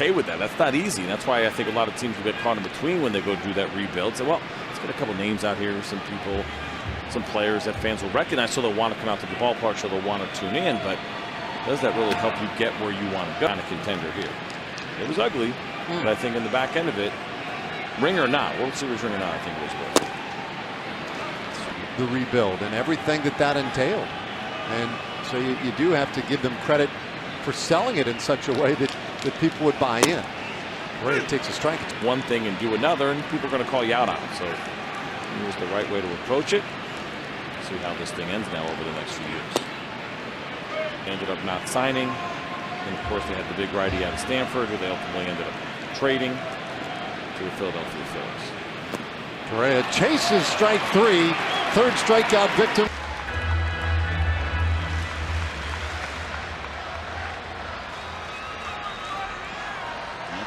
Okay with that. That's not easy. That's why I think a lot of teams will get caught in between when they go do that rebuild. So, well, let's get a couple names out here, some people, some players that fans will recognize, so they'll want to come out to the ballpark, so they'll want to tune in. But does that really help you get where you want to go? Kind of contender here. It was ugly, but I think in the back end of it, ring or not, World Series ring or not, I think it was worth it. The rebuild and everything that entailed. And so you do have to give them credit for selling it in such a way that people would buy in. Correa takes a strike. One thing and do another, and people are going to call you out on it. So it was the right way to approach it. See how this thing ends now over the next few years. Ended up not signing. And of course, they had the big righty out of Stanford, who they ultimately ended up trading to the Philadelphia Phillies. Correa chases strike three. Third strikeout victim.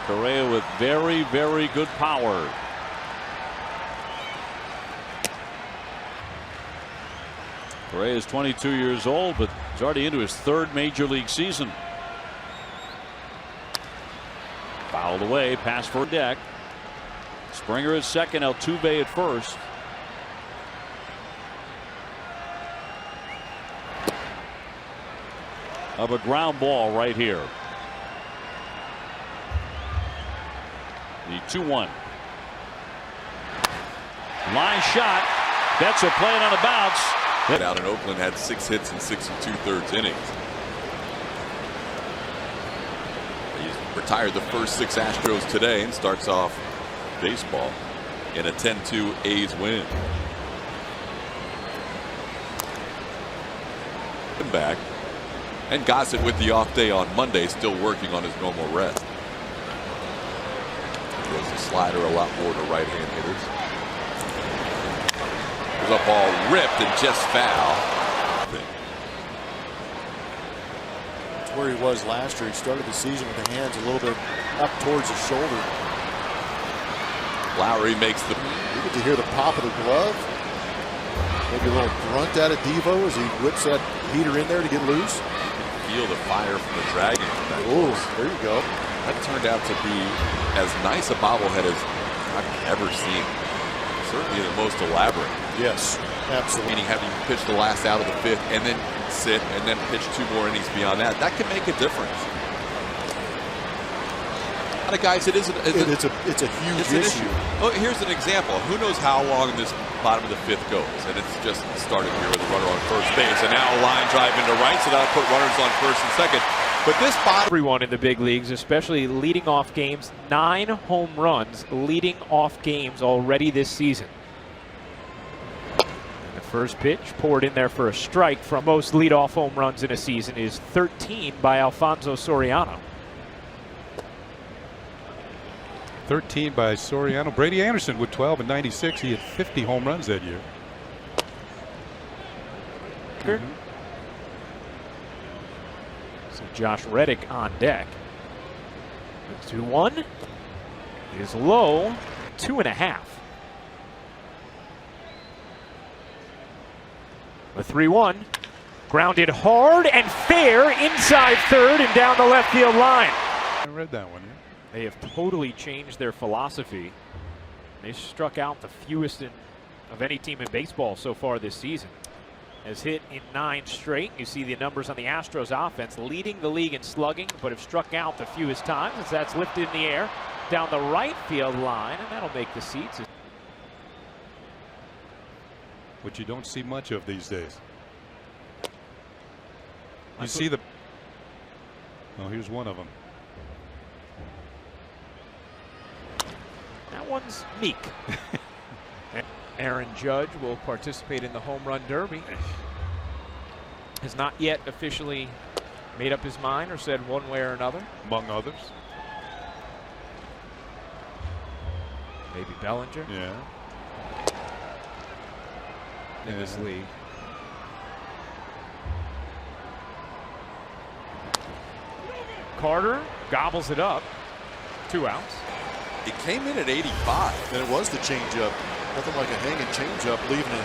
Correa with very, very good power. Correa is 22 years old, but he's already into his third major league season. Fouled away, pass for deck. Springer at second, Altuve at first. Of a ground ball right here. The 2-1. Line shot. Betts are playing on a bounce. Out in Oakland, had 6 hits in 6 2/3 innings. He's retired the first 6 Astros today and starts off baseball in a 10-2 A's win. Back, and Gossett with the off day on Monday, still working on his normal rest. Throws the slider a lot more to right-hand hitters. There's a ball ripped and just foul. That's where he was last year. He started the season with the hands a little bit up towards his shoulder. Lowry makes the. You get to hear the pop of the glove. Maybe a little grunt out of Devo as he whips that heater in there to get loose. Feel the fire from the Dragon. Oh, there you go. That turned out to be as nice a bobblehead as I've ever seen. Certainly the most elaborate. Yes, absolutely. Meaning having pitched the last out of the 5th and then sit and then pitch 2 more innings beyond that. That can make a difference. A lot of guys, it's a huge issue. Oh, here's an example. Who knows how long this bottom of the 5th goes? And it's just started here with a runner on first base, and now a line drive into right, so that'll put runners on first and second. But this bottom. Everyone in the big leagues, especially leading off games, 9 home runs leading off games already this season. And the first pitch poured in there for a strike. From most leadoff home runs in a season is 13 by Alfonso Soriano. 13 by Soriano. Brady Anderson with 12 in '96. He had 50 home runs that year. So Josh Reddick on deck. 2-1 is low. 2.5. A 3-1. Grounded hard and fair inside third and down the left field line. I read that one. They have totally changed their philosophy. They struck out the fewest of any team in baseball so far this season. Has hit in 9 straight. You see the numbers on the Astros offense, leading the league in slugging, but have struck out the fewest times as that's lifted in the air down the right field line, and that'll make the seats. Which you don't see much of these days. You see the. Oh, here's one of them. That one's meek. Aaron Judge will participate in the home run derby. Has not yet officially made up his mind or said one way or another. Among others. Maybe Bellinger. Yeah. In this league. Carter gobbles it up. 2 outs. It came in at 85. And it was the changeup. Nothing like a hanging changeup leaving a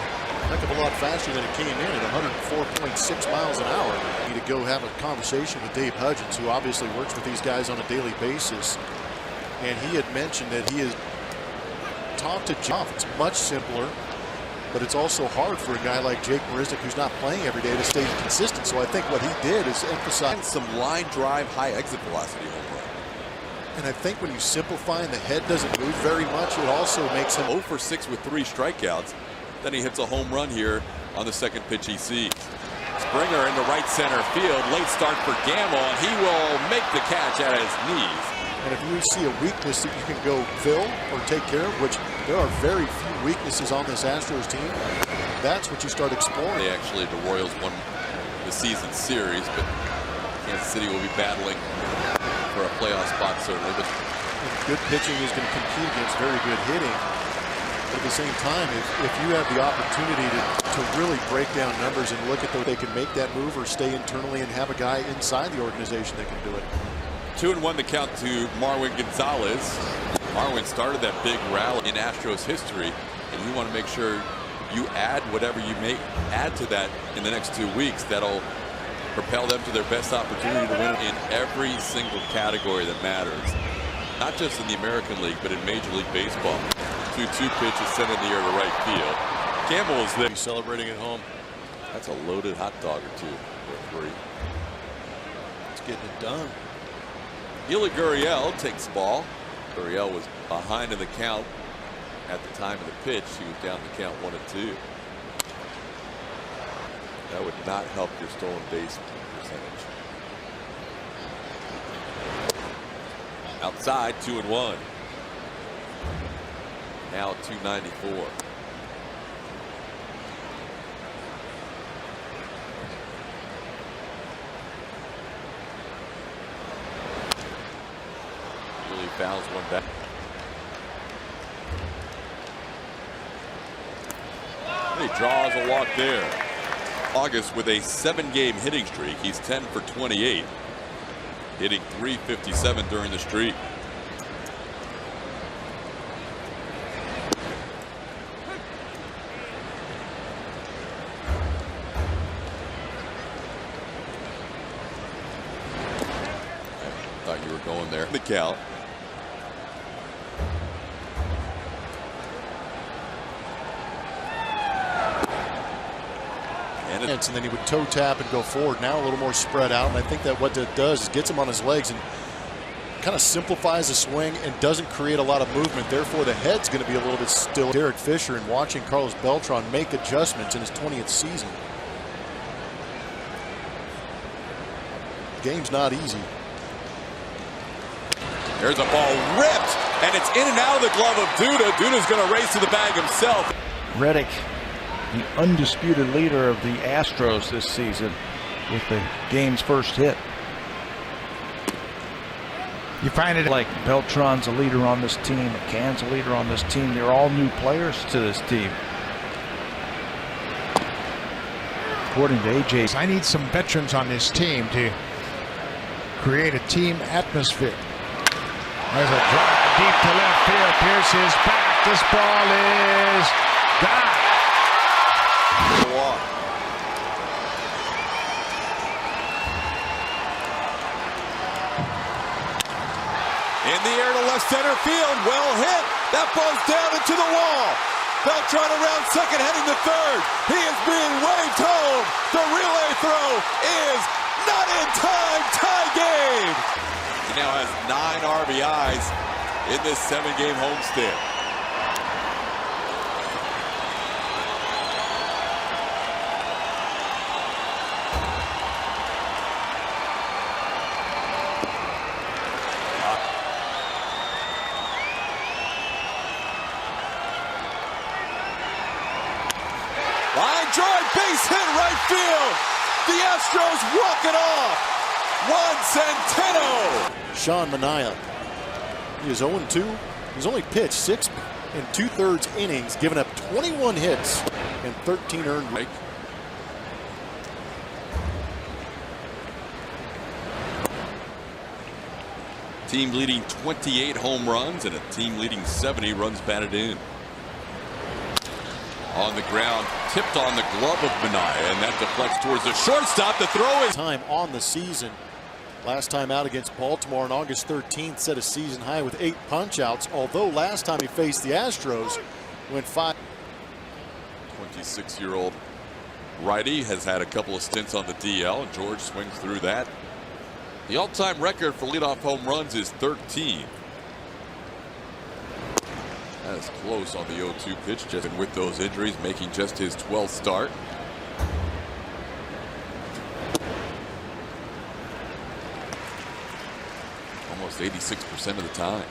heck of a lot faster than it came in at 104.6 miles an hour. To go have a conversation with Dave Hudgens, who obviously works with these guys on a daily basis. And he had mentioned that he has talked to Jeff. It's much simpler, but it's also hard for a guy like Jake Marisnick, who's not playing every day, to stay consistent. So I think what he did is emphasize some line drive, high exit velocity home run. And I think when you simplify and the head doesn't move very much, it also makes him 0 for 6 with 3 strikeouts. Then he hits a home run here on the second pitch he sees. Springer in the right center field. Late start for Gamble, and he will make the catch at his knees. And if you see a weakness that you can go fill or take care of, which there are very few weaknesses on this Astros team, that's what you start exploring. Actually, the Royals won the season series, but Kansas City will be battling for a playoff spot certainly. But good pitching is going to compete against very good hitting. But at the same time, if you have the opportunity to really break down numbers and look at they can make that move or stay internally and have a guy inside the organization that can do it. 2-1 the count to Marwin Gonzalez. Marwin started that big rally in Astros history, and you want to make sure you add whatever you may add to that in the next 2 weeks. That'll propel them to their best opportunity to win in every single category that matters. Not just in the American League, but in Major League Baseball. 2-2 pitches sent in the air to right field. Campbell is there. He's celebrating at home. That's a loaded hot dog or two for 3. It's getting it done. Yuli Gurriel takes the ball. Gurriel was behind in the count at the time of the pitch. He was down the count 1-2. That would not help your stolen base percentage. Outside, 2-1. Now 294. Really fouls one back. He draws a walk there. August with a 7-game hitting streak. He's 10 for 28. Hitting .357 during the streak. Thought you were going there. The count. And then he would toe tap and go forward. Now a little more spread out, and I think that what it does is gets him on his legs and kind of simplifies the swing and doesn't create a lot of movement. Therefore, the head's going to be a little bit still. Derek Fisher and watching Carlos Beltran make adjustments in his 20th season. Game's not easy. There's a ball ripped, and it's in and out of the glove of Duda. Duda's going to race to the bag himself. Reddick, the undisputed leader of the Astros this season, with the game's first hit. You find it like Beltran's a leader on this team, McCann's a leader on this team. They're all new players to this team. According to AJ, I need some veterans on this team to create a team atmosphere. There's a drive deep to left field. Pierce is back. This ball is gone. In the air to left center field. Well hit. That ball's down into the wall. Beltran around second, heading to third. He is being waved home. The relay throw is not in time. Tie game. He now has 9 RBIs in this 7-game homestand. Line drive, base hit right field. The Astros walk it off. Juan Centeno. Sean Manaea. He is 0-2. He's only pitched 6 2/3 innings, giving up 21 hits and 13 earned runs. Team leading 28 home runs and a team leading 70 runs batted in. on the ground, tipped on the glove of Minaya, and that deflects towards the shortstop. The throw is time on the season. Last time out against Baltimore on August 13th set a season high with 8 punch-outs, although last time he faced the Astros went 5. 26-year-old righty has had a couple of stints on the DL, and George swings through that. The all-time record for leadoff home runs is 13. That is close on the 0-2 pitch, just with those injuries, making just his 12th start. Almost 86% of the time.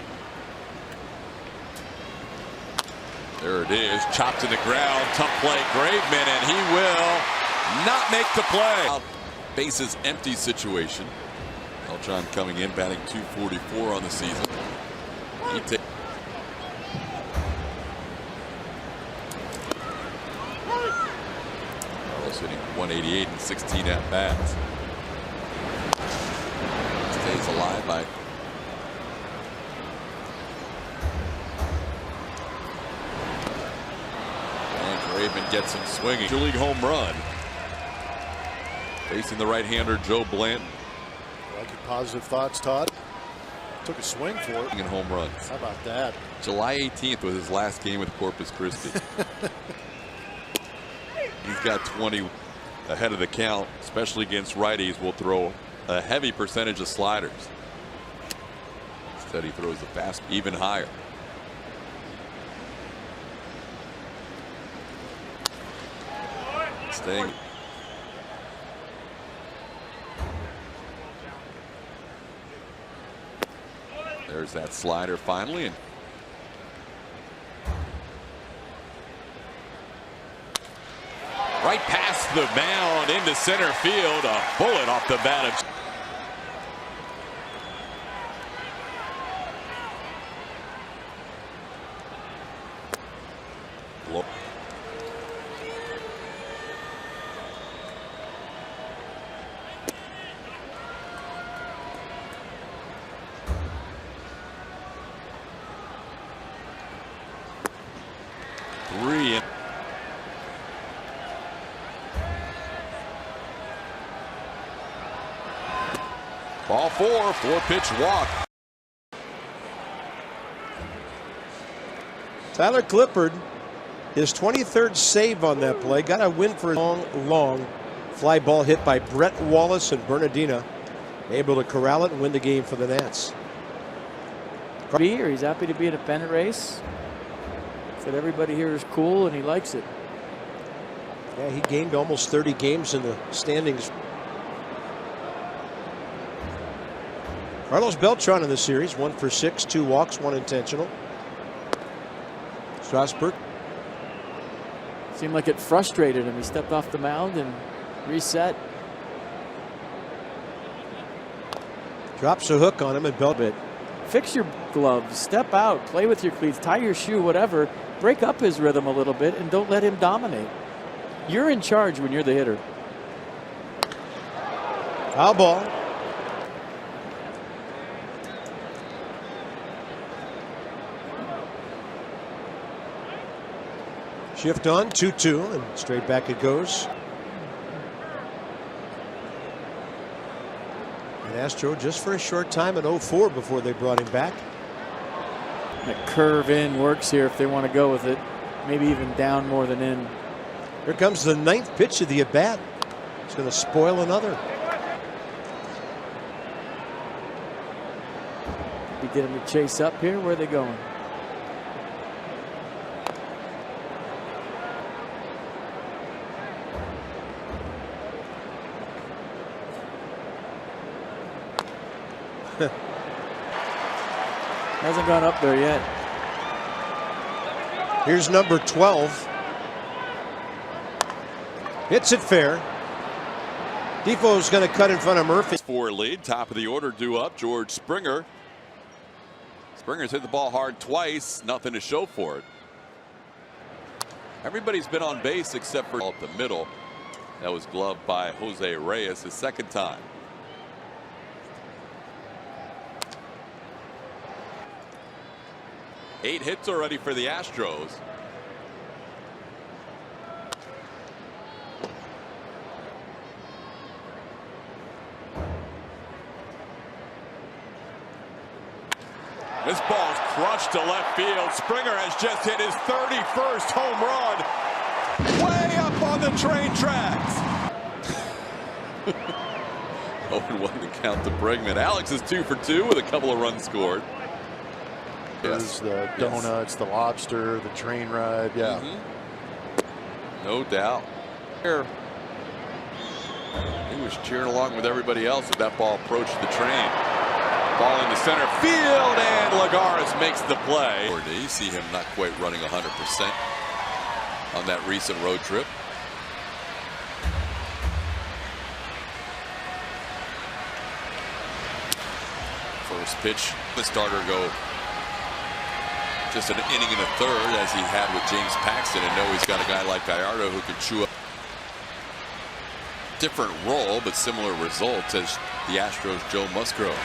There it is, chopped to the ground, tough play, Graveman, and he will not make the play. Bases empty situation. Beltran coming in, batting .244 on the season. Carlos hitting .188 and 16 at bats. Stays alive by Graveman gets him swinging. Major league home run. Facing the right-hander Joe Blanton. Like your positive thoughts, Todd. Took a swing for it. And home runs. How about that? July 18th was his last game with Corpus Christi. He's got 20 ahead of the count, especially against righties. Will throw a heavy percentage of sliders. Instead, he throws the fast even higher. Staying. There's that slider finally. And right past the mound into center field. A bullet off the bat of. Three. Ball 4-pitch walk. Tyler Clippard, his 23rd save on that play. Got a win for a long fly ball hit by Brett Wallace and Bernardina. Able to corral it and win the game for the Nats. He's happy to be in a pennant race. Said everybody here is cool and he likes it. Yeah, he gained almost 30 games in the standings. Carlos Beltran in the series, 1 for 6, 2 walks, 1 intentional. Strasburg. Seemed like it frustrated him. He stepped off the mound and reset. Drops a hook on him and Beltran. Fix your gloves, step out, play with your cleats, tie your shoe, whatever. Break up his rhythm a little bit and don't let him dominate. You're in charge when you're the hitter. Foul ball. Shift on, 2-2, and straight back it goes. And Astro just for a short time at 0-4 before they brought him back. That curve in works here if they want to go with it. Maybe even down more than in. Here comes the 9th pitch of the at-bat. It's going to spoil another. You get him to chase up here. Where are they going? Hasn't gone up there yet. Here's number 12. Hits it fair. Defoe's going to cut in front of Murphy. 4 lead, top of the order due up. George Springer. Springer's hit the ball hard twice. Nothing to show for it. Everybody's been on base except for up the middle. That was gloved by Jose Reyes his second time. Eight hits already for the Astros. This ball's crushed to left field. Springer has just hit his 31st home run. Way up on the train tracks. 0-1 to count to Bregman. Alex is 2 for 2 with a couple of runs scored. There's the donuts, the lobster, the train ride. Yeah. No doubt. Here. He was cheering along with everybody else as that ball approached the train. Ball into center field, and Lagares makes the play. Or do you see him not quite running 100% on that recent road trip? First pitch, the starter go just an inning and a third, as he had with James Paxton, and know he's got a guy like Gallardo who can chew up. Different role, but similar results as the Astros' Joe Musgrove.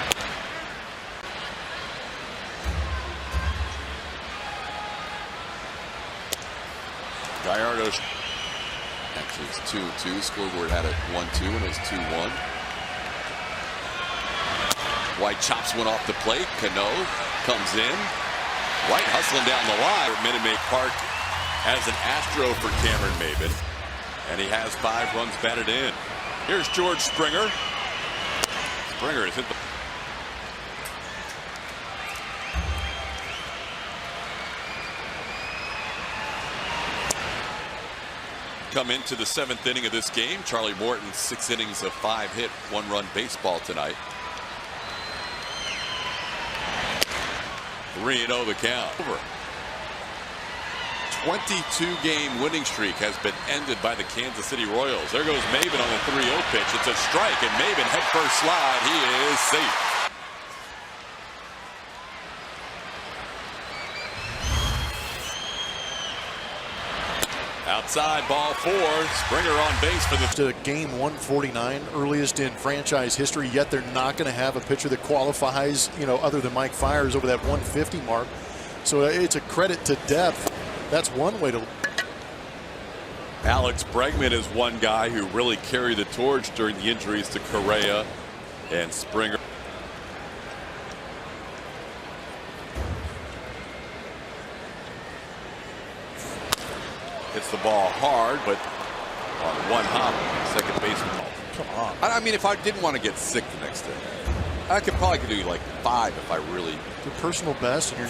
Gallardo actually it's 2-2. Scoreboard had it 1-2, and it was 2-1. White chops one off the plate. Cano comes in. White hustling down the line at Minute Maid Park as an Astro for Cameron Maybin. And he has 5 runs batted in. Here's George Springer. Springer has hit the... Come into the 7th inning of this game. Charlie Morton, 6 innings of 5-hit, 1-run baseball tonight. 3-0 the count. Over. 22-game winning streak has been ended by the Kansas City Royals. There goes Maybin on the 3-0 pitch. It's a strike, and Maybin head first slide. He is safe. Outside, ball 4. Springer on base for the game 149, earliest in franchise history. Yet they're not going to have a pitcher that qualifies, other than Mike Fiers over that 150 mark. So it's a credit to depth. That's one way to. Alex Bregman is one guy who really carried the torch during the injuries to Correa and Springer. Hits the ball hard, but on one hop, second baseman. Come on. I mean, if I didn't want to get sick the next day, I could do like 5 if I really. Your personal best, and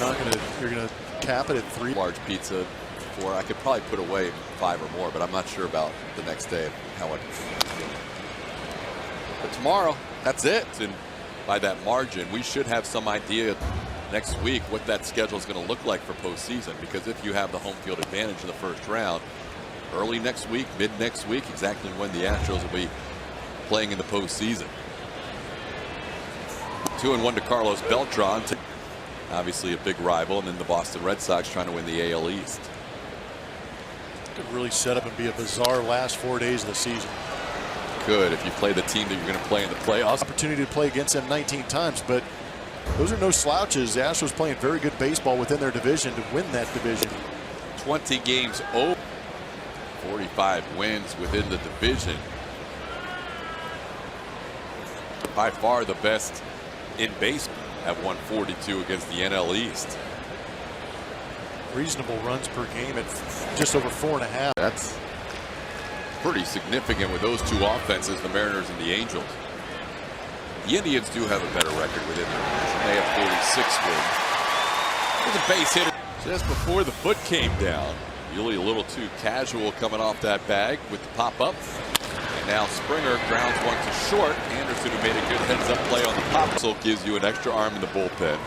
you're gonna cap it at 3. Large pizza, 4. I could probably put away 5 or more, but I'm not sure about the next day how I can. But tomorrow, that's it. And by that margin, we should have some idea next week what that schedule is going to look like for postseason, because if you have the home field advantage in the first round, early next week, mid next week, exactly when the Astros will be playing in the postseason. 2-1 to Carlos Beltran, obviously a big rival, and then the Boston Red Sox trying to win the AL East. Could really set up and be a bizarre last 4 days of the season. Could, if you play the team that you're going to play in the playoffs. Opportunity to play against them 19 times, but those are no slouches. The Astros playing very good baseball within their division to win that division. 20 games over. 45 wins within the division. By far the best in baseball at 142 against the NL East. Reasonable runs per game at just over 4.5. That's pretty significant with those 2 offenses, the Mariners and the Angels. The Indians do have a better record within their division. They have 46 wins. There's a base hit just before the foot came down. Really a little too casual coming off that bag with the pop-up. And now Springer grounds one to short. Anderson, who made a good heads-up play on the pop, so gives you an extra arm in the bullpen.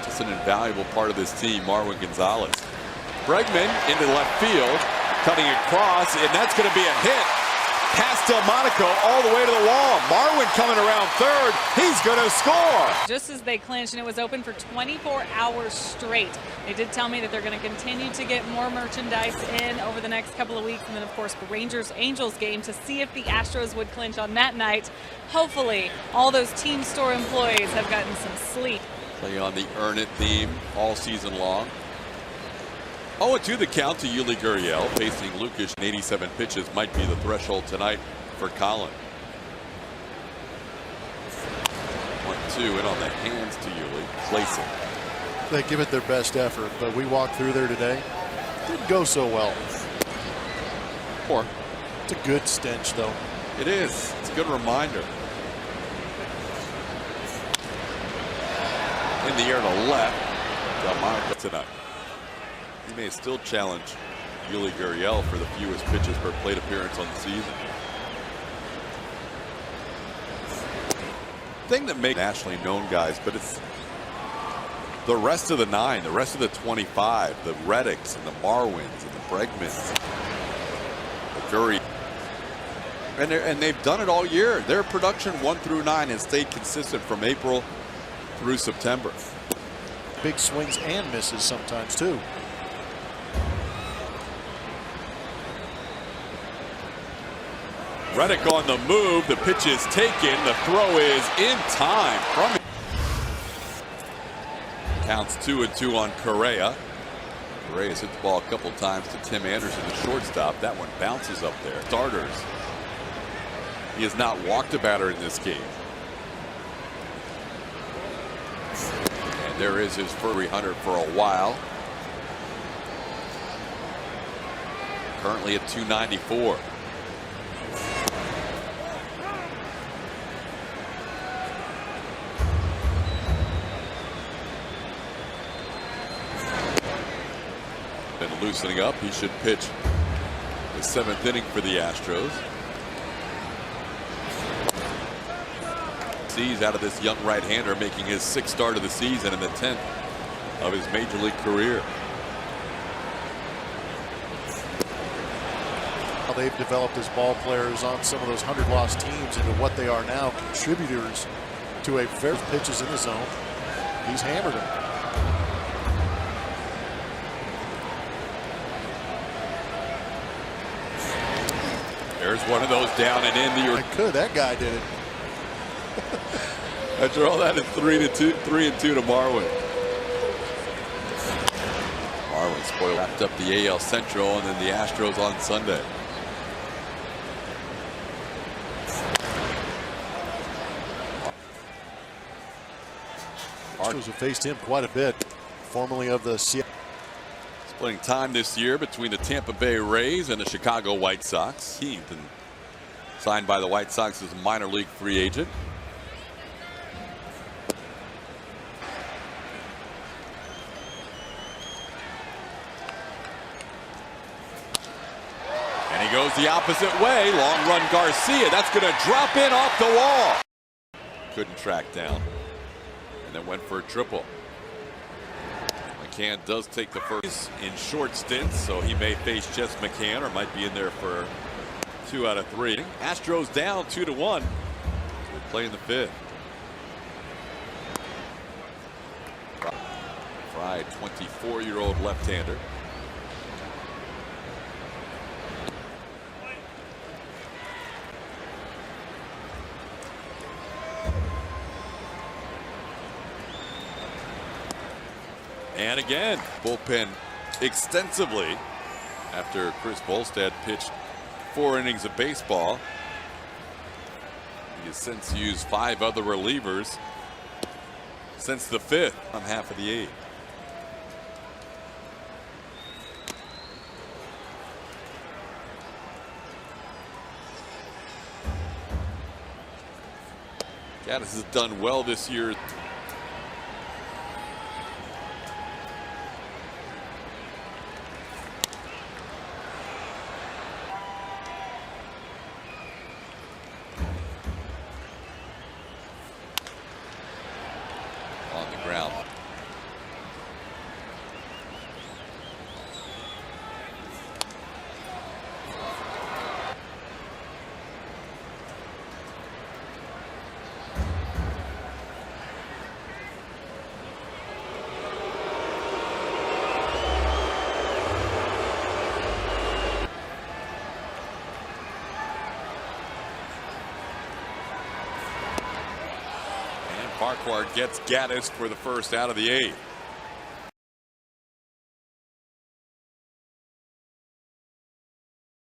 Just an invaluable part of this team, Marwin Gonzalez. Bregman into left field, cutting across, and that's going to be a hit. Past Delmonico all the way to the wall. Marwin coming around third. He's going to score. Just as they clinched, and it was open for 24 hours straight. They did tell me that they're going to continue to get more merchandise in over the next couple of weeks. And then, of course, the Rangers-Angels game to see if the Astros would clinch on that night. Hopefully, all those team store employees have gotten some sleep. Play on the earn it theme all season long. 0-2 the count to Yuli Gurriel, facing Lucas. 87 pitches might be the threshold tonight for Colin. 1-2 2 in on the hands to Yuli. Place it. They give it their best effort, but we walked through there today. Didn't go so well. It's a good stench, though. It is. It's a good reminder. In the air to left. Delmonico tonight. He may still challenge Yuli Gurriel for the fewest pitches per plate appearance on the season. Thing that makes nationally known guys, but it's the rest of the 9, the rest of the 25, the Reddicks and the Marwins and the Bregmans, the Gurriel. And they've done it all year. Their production 1 through 9 has stayed consistent from April through September. Big swings and misses sometimes too. Reddick on the move. The pitch is taken. The throw is in time from him. Counts 2-2 on Correa. Correa's hit the ball a couple times to Tim Anderson, the shortstop. That one bounces up there. Starters. He has not walked a batter in this game. And there is his first 300 for a while. Currently at 294. And loosening up, he should pitch the 7th inning for the Astros. Sees out of this young right-hander making his 6th start of the season and the 10th of his major league career. How they've developed as ball players on some of those 100-loss teams into what they are now, contributors to a fair pitches in the zone. He's hammered them. There's one of those down and in. That guy did it. After all that, it's 3-2 to Marwin. Marwin spoiled, wrapped up the AL Central and then the Astros on Sunday. Astros have faced him quite a bit, formerly of the Seattle. Splitting time this year between the Tampa Bay Rays and the Chicago White Sox. He's been signed by the White Sox as a minor league free agent. And he goes the opposite way. Long run Garcia. That's going to drop in off the wall. Couldn't track down. And then went for a triple. McCann does take the first in short stints, so he may face Jess McCann or might be in there for 2 out of 3. Astros down 2-1. We're playing the 5th. Fry, 24-year-old left-hander. And again, bullpen extensively after Chris Volstad pitched 4 innings of baseball. He has since used 5 other relievers since the 5th on half of the 8th. Gaddis has done well this year. On the ground. Farquhar gets Gaddis for the first out of the 8th.